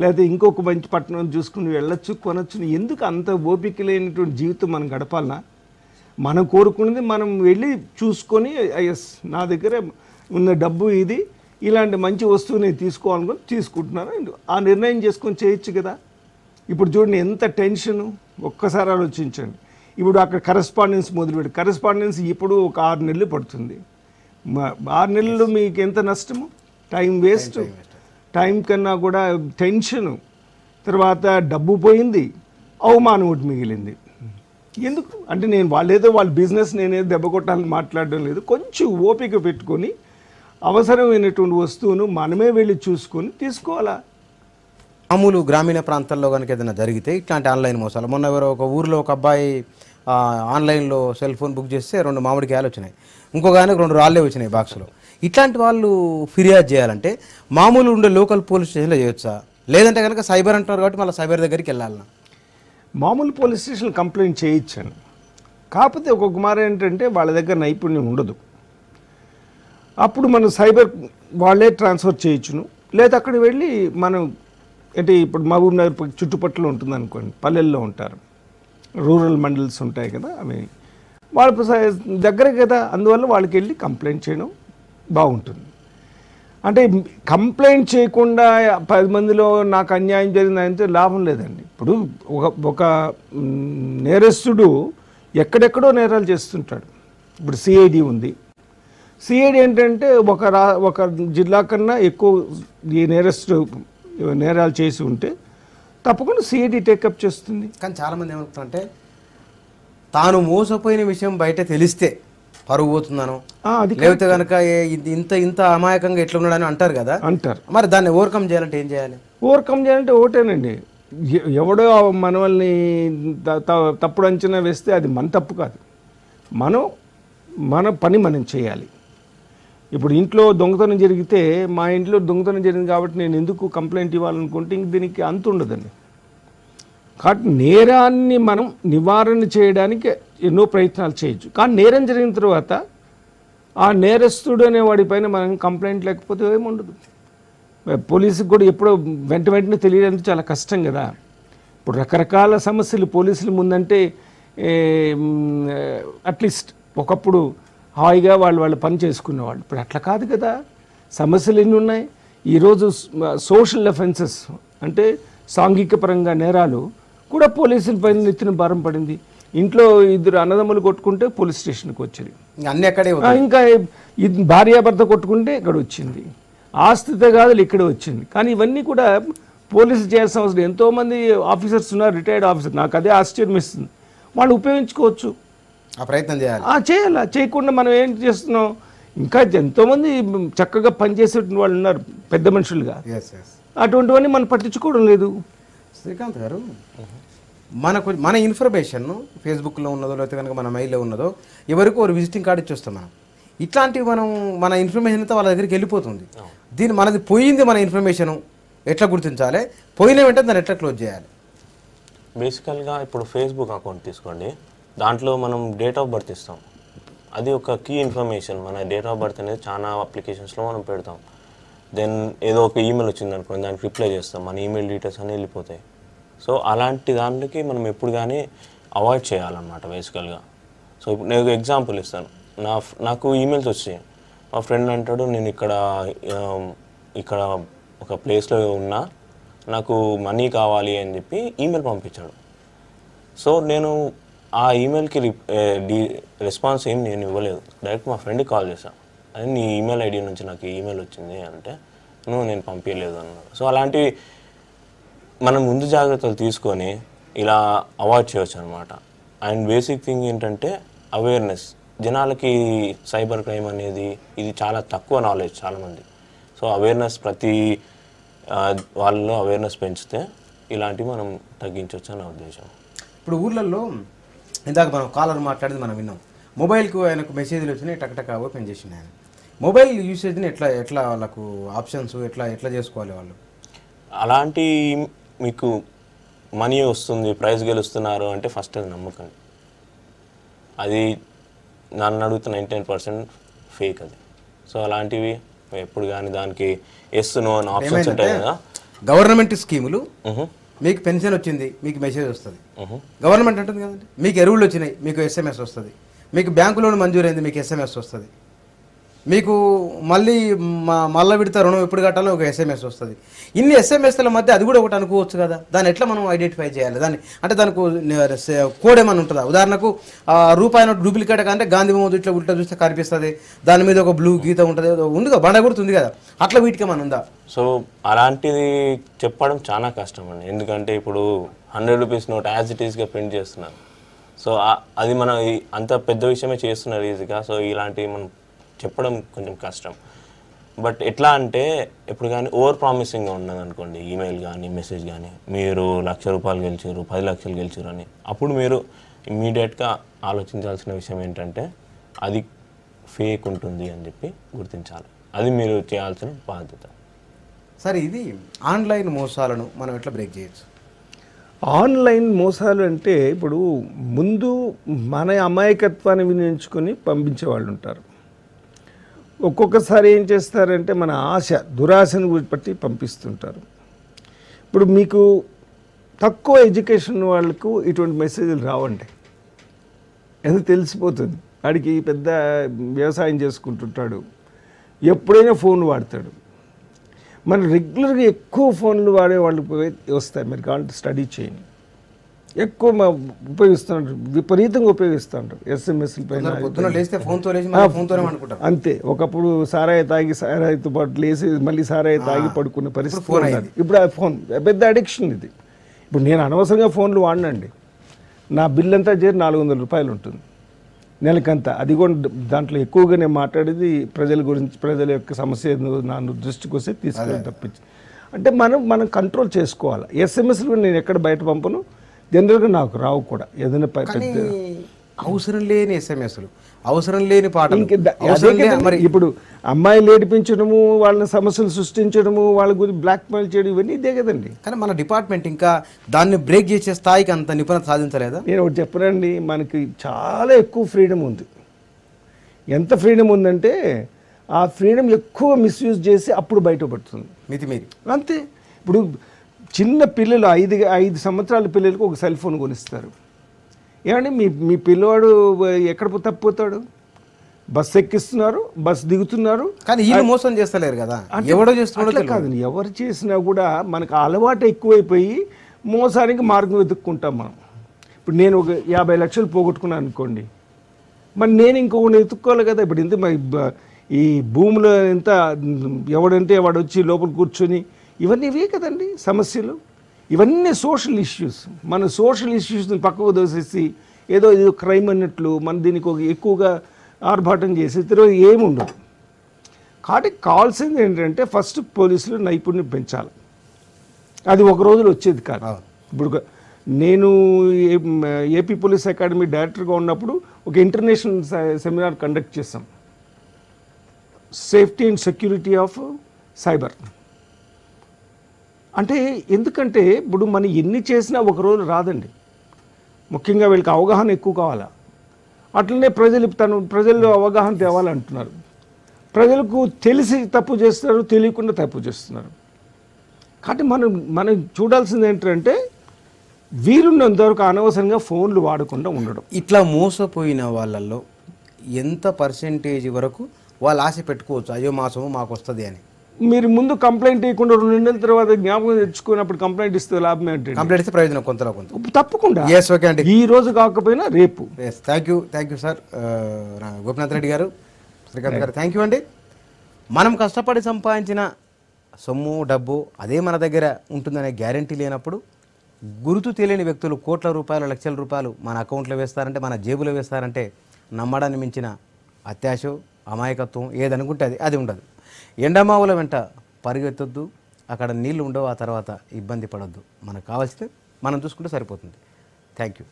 లేకపోతే ఇంకొక మంచి పట్టణం చూసుకుని వెళ్ళొచ్చు, కొనొచ్చు. ఎందుకు అంత ఓపిక లేనటువంటి జీవితం మనం గడపాలనా? మనం కోరుకున్నది మనం వెళ్ళి చూసుకొని, ఎస్ నా దగ్గర ఉన్న డబ్బు ఇది, ఇలాంటి మంచి వస్తువు నేను తీసుకోవాలనుకుని తీసుకుంటున్నాను, ఆ నిర్ణయం చేసుకొని చేయొచ్చు కదా. ఇప్పుడు చూడండి ఎంత టెన్షను, ఒక్కసారి ఆలోచించండి. ఇప్పుడు అక్కడ కరెస్పాండెన్స్ మొదలుపెట్టి, కరెస్పాండెన్స్ ఇప్పుడు ఒక 6 నెలలు పడుతుంది. 6 నెలలు మీకు ఎంత నష్టము, టైం వేస్ట్, టైం కన్నా కూడా టెన్షను, తర్వాత డబ్బు పోయింది, అవమానం ఒకటి మిగిలింది. ఎందుకు అంటే నేను వాళ్ళ బిజినెస్ నేనేదో దెబ్బ కొట్టాలని మాట్లాడడం లేదు. కొంచెం ఓపిక పెట్టుకొని అవసరమైనటువంటి వస్తువును మనమే వెళ్ళి చూసుకొని తీసుకోవాలా. మామూలు గ్రామీణ ప్రాంతాల్లో కనుక ఏదైనా జరిగితే ఇట్లాంటి ఆన్లైన్ మోసాలు, మొన్న ఎవరో ఒక ఊర్లో ఒక అబ్బాయి ఆన్లైన్లో సెల్ ఫోన్ బుక్ చేస్తే 2 మామిడికాయలు వచ్చినాయి, ఇంకొక ఆయనకు 2 రాళ్ళే వచ్చినాయి బాక్సులో. ఇట్లాంటి వాళ్ళు ఫిర్యాదు చేయాలంటే మామూలు ఉండే లోకల్ పోలీస్ స్టేషన్లో చేయొచ్చా, లేదంటే కనుక సైబర్ అంటున్నారు కాబట్టి మళ్ళీ సైబర్ దగ్గరికి వెళ్ళాలన్నా? మామూలు పోలీస్ స్టేషన్ కంప్లైంట్ చేయొచ్చాను. కాకపోతే ఒక్కొక్క మారు ఏంటంటే వాళ్ళ దగ్గర నైపుణ్యం ఉండదు. అప్పుడు మనం సైబర్ వాళ్ళే ట్రాన్స్ఫర్ చేయొచ్చును, లేదా అక్కడ వెళ్ళి మనం అంటే ఇప్పుడు మహబూబ్ నగర్ చుట్టుపక్కల ఉంటుంది అనుకోండి, పల్లెల్లో ఉంటారు, రూరల్ మండల్స్ ఉంటాయి కదా, అవి వాళ్ళ దగ్గర కదా, అందువల్ల వాళ్ళకి వెళ్ళి కంప్లైంట్ చేయడం బాగుంటుంది. అంటే కంప్లైంట్ చేయకుండా 10 మందిలో నాకు అన్యాయం జరిగిందంటే లాభం లేదండి. ఇప్పుడు ఒక నేరస్తుడు ఎక్కడెక్కడో నేరాలు చేస్తుంటాడు. ఇప్పుడు సిఐడి ఉంది. సిఐడి ఏంటంటే ఒక జిల్లా కన్నా ఎక్కువ ఈ నేరస్తుడు నేరాలు చేసి ఉంటే తప్పకుండా సిఐడి టేకప్ చేస్తుంది. కానీ చాలామంది ఏమవుతుందంటే తాను మోసపోయిన విషయం బయట తెలిస్తే పరుగు పోతున్నాను, లేకపోతే కనుక ఇంత అమాయకంగా ఎట్లా ఉన్నాడని అంటారు కదా. అంటారు. మరి దాన్ని ఓవర్కమ్ చేయాలంటే ఏం చేయాలి? ఓవర్కమ్ చేయాలంటే ఒకటేనండి, ఎవడో మనల్ని తప్పుడు అంచనా వేస్తే అది మన తప్పు కాదు, మన పని మనం చేయాలి. ఇప్పుడు ఇంట్లో దొంగతనం జరిగితే మా ఇంట్లో దొంగతనం జరిగింది కాబట్టి నేను ఎందుకు కంప్లైంట్ ఇవ్వాలనుకుంటే ఇంక దీనికి అంత ఉండదండి. కాబట్టి నేరాన్ని మనం నివారణ చేయడానికి ఎన్నో ప్రయత్నాలు చేయొచ్చు. కానీ నేరం జరిగిన తర్వాత ఆ నేరస్తుడు అనే వాడిపైన మనం కంప్లైంట్ లేకపోతే ఏముండదు. పోలీసుకి కూడా ఎప్పుడో వెంటనే తెలియడానికి చాలా కష్టం కదా. ఇప్పుడు రకరకాల సమస్యలు పోలీసుల ముందంటే అట్లీస్ట్ ఒకప్పుడు హాయిగా వాళ్ళ పని చేసుకునేవాళ్ళు. ఇప్పుడు అట్లా కాదు కదా, సమస్యలు ఎన్ని ఉన్నాయి. ఈరోజు సోషల్ అఫెన్సెస్ అంటే సాంఘిక పరంగా నేరాలు కూడా పోలీసుల పైన నెత్తిన భారం పడింది. ఇంట్లో 2 అన్నదమ్ములు కొట్టుకుంటే పోలీస్ స్టేషన్కి వచ్చింది, అన్నీ అక్కడే. ఇంకా భార్యాభర్త కొట్టుకుంటే ఇక్కడ వచ్చింది, ఆస్తి తగాదులు ఇక్కడ వచ్చింది. కానీ ఇవన్నీ కూడా పోలీసులు చేయాల్సిన అవసరం. ఎంతోమంది ఆఫీసర్స్ ఉన్నారు, రిటైర్డ్ ఆఫీసర్, నాకు అదే ఆశ్చర్యం ఇస్తుంది. వాళ్ళు ఉపయోగించుకోవచ్చు, ఆ ప్రయత్నం చేయాలి. చేయాలి. చేయకుండా మనం ఏం చేస్తున్నాం, ఇంకా ఎంతోమంది చక్కగా పనిచేసే వాళ్ళు ఉన్నారు పెద్ద మనుషులుగా, అటువంటివన్నీ మనం పట్టించుకోవడం లేదు. శ్రీకాంత్ గారు, మన ఇన్ఫర్మేషన్ ఫేస్బుక్లో ఉన్నదో లేకపోతే కనుక మన మెయిల్లో ఉన్నదో ఎవరికి ఒక విజిటింగ్ కార్డు ఇచ్చి వస్తాం మనం. ఇట్లాంటివి మన ఇన్ఫర్మేషన్ అంతా వాళ్ళ దగ్గరికి వెళ్ళిపోతుంది. మనది పోయింది, మన ఇన్ఫర్మేషను ఎట్లా గుర్తించాలి, పోయిన వెంటనే దాన్ని ఎట్లా క్లోజ్ చేయాలి? బేసికల్గా ఇప్పుడు ఫేస్బుక్ అకౌంట్ తీసుకోండి, దాంట్లో మనం డేట్ ఆఫ్ బర్త్ ఇస్తాం, అది ఒక కీ ఇన్ఫర్మేషన్. మన డేట్ ఆఫ్ బర్త్ అనేది చాలా అప్లికేషన్స్లో మనం పెడతాం. దెన్ ఏదో ఒక ఈమెయిల్ వచ్చింది అనుకోండి, దానికి రిప్లై చేస్తాం, మన ఈమెయిల్ డీటెయిల్స్ అన్నీ వెళ్ళిపోతాయి. సో అలాంటి దాంట్లోకి మనం ఎప్పుడు కానీ అవాయిడ్ చేయాలన్నమాట బేసికల్గా. సో ఇప్పుడు నేను ఎగ్జాంపుల్ ఇస్తాను. నాకు ఈమెయిల్స్ వచ్చాయి, మా ఫ్రెండ్ అంటాడు నేను ఇక్కడ ఒక ప్లేస్లో ఉన్నా, నాకు మనీ కావాలి అని చెప్పి ఈమెయిల్ పంపించాడు. సో నేను ఆ ఈమెయిల్కి రెస్పాన్స్ ఏం నేను ఇవ్వలేదు, డైరెక్ట్ మా ఫ్రెండ్కి కాల్ చేశాను. అదే నీ ఈమెయిల్ ఐడి నుంచి నాకు ఈమెయిల్ వచ్చింది అంటే నేను పంపించలేదు అన్నాడు. సో అలాంటివి మనం ముందు జాగ్రత్తలు తీసుకొని ఇలా అవాయిడ్ చేయవచ్చు అనమాట. అండ్ బేసిక్ థింగ్ ఏంటంటే అవేర్నెస్. జనాలకి సైబర్ క్రైమ్ అనేది ఇది చాలా తక్కువ నాలెడ్జ్ చాలామంది. సో అవేర్నెస్ ప్రతి వాళ్ళలో అవేర్నెస్ పెంచితే ఇలాంటివి మనం తగ్గించవచ్చు అనే ఉద్దేశం. ఇప్పుడు ఊర్లలో ఇందాక మనం కాలర్ మాట్లాడింది మనం విన్నాం. మొబైల్కు ఆయనకు మెసేజ్లు వచ్చినాయి, టక్ ఓపెన్ చేసింది ఆయన. మొబైల్ యూసేజ్ని ఎట్లా వాళ్ళకు ఆప్షన్స్ ఎట్లా చేసుకోవాలి వాళ్ళు? అలాంటి మీకు మనీ వస్తుంది, ప్రైజ్ గెలుస్తున్నారు అంటే ఫస్ట్ అది నమ్మకండి. అది నన్ను అడుగుతున్న 99% ఫేక్ అది. సో అలాంటివి ఎప్పుడు కానీ దానికి ఎస్ నో అని ఆప్షన్స్ ఉంటాయి కదా. గవర్నమెంట్ స్కీములు, మీకు పెన్షన్ వచ్చింది మీకు మెసేజ్ వస్తుంది, గవర్నమెంట్ అంటుంది కదండి. మీకు ఎరువులు వచ్చినాయి మీకు SMS వస్తుంది, మీకు బ్యాంకు లోన్ మంజూరైంది మీకు SMS వస్తుంది, మీకు మళ్ళీ విడత రుణం ఎప్పుడు కట్టాలో ఒక SMS వస్తుంది. ఇన్ని SMSల మధ్య అది కూడా ఒకటి అనుకోవచ్చు కదా. దాన్ని ఎట్లా మనం ఐడెంటిఫై చేయాలి? దాన్ని అంటే దానికి కోడ్ ఏమైనా ఉంటుందా? ఉదాహరణకు రూపాయి నోట్ డూప్లికేట్ అంటే గాంధీ బొమ్మ ఇట్లా ఉల్టా చూస్తే కనిపిస్తుంది, దాని మీద ఒక బ్లూ గీత ఉంటుంది, ఉంది కదా, బండ గుర్తుంది కదా, అట్లా వీటికి ఏమైనా ఉందా? సో అలాంటిది చెప్పడం చాలా కష్టం అండి. ఎందుకంటే ఇప్పుడు 100 రూపీస్ నోట్ యాజ్ ఇట్ ఈస్గా ప్రింట్ చేస్తున్నారు. సో అది మనం అంత పెద్ద విషయమే చేస్తున్నారు ఈజీగా. సో ఇలాంటివి మనం చెప్పడం కొంచెం కష్టం. బట్ ఎట్లా అంటే ఎప్పుడు కానీ ఓవర్ ప్రామిసింగ్గా ఉన్నది అనుకోండి, ఈమెయిల్ కానీ మెసేజ్ కానీ, మీరు ₹1,00,000 గెలిచారు, 10 లక్షలు గెలిచారు అని, అప్పుడు మీరు ఇమ్మీడియట్గా ఆలోచించాల్సిన విషయం ఏంటంటే అది ఫేక్ ఉంటుంది అని చెప్పి గుర్తించాలి. అది మీరు చేయాల్సిన బాధ్యత. సరే, ఇది ఆన్లైన్ మోసాలను మనం ఎట్లా బ్రేక్ చేయొచ్చు? ఆన్లైన్ మోసాలు అంటే ఇప్పుడు ముందు మన అమాయకత్వాన్ని వినియోగించుకొని పంపించే వాళ్ళు ఉంటారు. ఒక్కొక్కసారి ఏం చేస్తారంటే మన దురాశను బట్టి పంపిస్తుంటారు. ఇప్పుడు మీకు తక్కువ ఎడ్యుకేషన్ వాళ్ళకు ఇటువంటి మెసేజ్లు రావండి, ఎందుకు తెలిసిపోతుంది. వాడికి పెద్ద వ్యవసాయం చేసుకుంటుంటాడు, ఎప్పుడైనా ఫోన్ వాడతాడు. మన రెగ్యులర్గా ఎక్కువ ఫోన్లు వాడే వాళ్ళు వస్తాయి, మీరు కావాలంటే స్టడీ చేయండి. ఎక్కువ ఉపయోగిస్తుంటారు, విపరీతంగా ఉపయోగిస్తుంటారు SMS పైన. అంతే, ఒకప్పుడు సారాయి తాగి సారాయితో పాటు లేసి మళ్ళీ సారాయి తాగి పడుకునే పరిస్థితి. ఇప్పుడు ఆ ఫోన్ పెద్ద అడిక్షన్ ఇది. ఇప్పుడు నేను అనవసరంగా ఫోన్లు వాడినండి, నా బిల్ అంతా చేరి ₹400 ఉంటుంది నెలకంతా. అది కూడా దాంట్లో ఎక్కువగా నేను మాట్లాడేది ప్రజల గురించి, ప్రజల యొక్క సమస్య నా దృష్టికి వస్తే తీసుకెళ్ళి తప్పించి. అంటే మనం కంట్రోల్ చేసుకోవాలి. SMSలు నేను ఎక్కడ బయట పంపను, జనరల్గా నాకు రావు కూడా. ఏదైనా అవసరం లేని SMSలు, అవసరం లేని పాటలు. ఇప్పుడు అమ్మాయిలు ఏడిపించడము, వాళ్ళ సమస్యలు సృష్టించడము, వాళ్ళ గురించి బ్లాక్మెయిల్ చేయడం, ఇవన్నీ ఇదే కదండి. కానీ మన డిపార్ట్మెంట్ ఇంకా దాన్ని బ్రేక్ చేసే స్థాయికి అంత నిపుణత సాధించలేదా? నేను ఒకటి చెప్పనండి, మనకి చాలా ఎక్కువ ఫ్రీడమ్ ఉంది. ఎంత ఫ్రీడమ్ ఉందంటే ఆ ఫ్రీడమ్ ఎక్కువ మిస్యూజ్ చేసి అప్పుడు బయటపడుతుంది మితిమీరి. అంతే. ఇప్పుడు చిన్న పిల్లలు 5 సంవత్సరాల పిల్లలకు ఒక సెల్ ఫోన్ కొనిస్తారు. ఏమంటే మీ పిల్లవాడు ఎక్కడ తప్పిపోతాడు? బస్సు ఎక్కిస్తున్నారు, బస్సు దిగుతున్నారు, కానీ వీళ్ళు మోసం చేస్తలేరు కదా. ఎవడో చేస్తున్నాడో కాదు, ఎవరు చేసినా కూడా మనకు అలవాటు ఎక్కువైపోయి మోసానికి మార్గం వెతుక్కుంటాం మనం. ఇప్పుడు నేను ఒక 50 లక్షలు పోగొట్టుకున్నాను అనుకోండి, మరి నేను ఇంకొకటి వెతుక్కోవాలి కదా. ఇప్పుడు ఇంత ఈ భూమిలో ఎంత ఎవడంటే వాడు వచ్చి లోపల కూర్చొని, ఇవన్నీ ఇవే కదండి సమస్యలు. ఇవన్నీ సోషల్ ఇష్యూస్. మన సోషల్ ఇష్యూస్ని పక్కకు దోసేసి ఏదో క్రైమ్ అన్నట్లు మన దీనికి ఒక ఎక్కువగా ఆర్భాటం చేసి తిరుగు ఏముండదు. కాబట్టి కావాల్సింది ఏంటంటే ఫస్ట్ పోలీసులు నైపుణ్యం పెంచాలి. అది ఒక రోజులో వచ్చేది కాదు. ఇప్పుడు నేను ఏపీ పోలీస్ అకాడమీ డైరెక్టర్గా ఉన్నప్పుడు ఒక ఇంటర్నేషనల్ సెమినార్ కండక్ట్ చేశాం, safety and security of cyber. అంటే ఎందుకంటే ఇప్పుడు మనం ఎన్ని చేసినా ఒక రోజు రాదండి. ముఖ్యంగా వీళ్ళకి అవగాహన ఎక్కువ కావాలా. అట్లనే ప్రజల్లో అవగాహన తేవాలంటున్నారు. ప్రజలకు తెలిసి తప్పు చేస్తున్నారు, తెలియకుండా తప్పు చేస్తున్నారు. కాబట్టి మనం చూడాల్సింది ఏంటంటే వీరున్నంతవరకు అనవసరంగా ఫోన్లు వాడకుండా ఉండడం. ఇట్లా మోసపోయిన వాళ్ళల్లో ఎంత పర్సెంటేజ్ వరకు వాళ్ళు ఆశ పెట్టుకోవచ్చు, అయ్యో మాసము మాకు వస్తుంది అని? మీరు ముందు కంప్లైంట్ ఇవ్వకుండా 2 నెలల తర్వాత జ్ఞాపకం తెచ్చుకున్నప్పుడు కంప్లైంట్ ఇస్తే లాభం ఏంటి? కంప్లైంట్ ఇస్తే ప్రయోజనం కొంతలో కొంత తప్పకుండా. ఓకే అండి, ఈ రోజు కాకపోయినా రేపు. Thank you sir. Gopinath Reddy గారు, శ్రీకాంత్ గారు, థ్యాంక్ యూ అండి. మనం కష్టపడి సంపాదించిన సొమ్ము డబ్బు అదే మన దగ్గర ఉంటుందనే గ్యారంటీ లేనప్పుడు గుర్తు తెలియని వ్యక్తులు కోట్ల రూపాయలు, లక్షల రూపాయలు మన అకౌంట్లో వేస్తారంటే, మన జేబులో వేస్తారంటే నమ్మడాన్ని మించిన అత్యాశ, అమాయకత్వం ఏదనుకుంటే అది ఉండదు. ఎండమావుల వెంట పరిగెత్తొద్దు, అక్కడ నీళ్లు ఉండవు, ఆ తర్వాత ఇబ్బంది పడొద్దు. మనకు కావాల్సింది మనం చూసుకుంటే సరిపోతుంది. Thank you.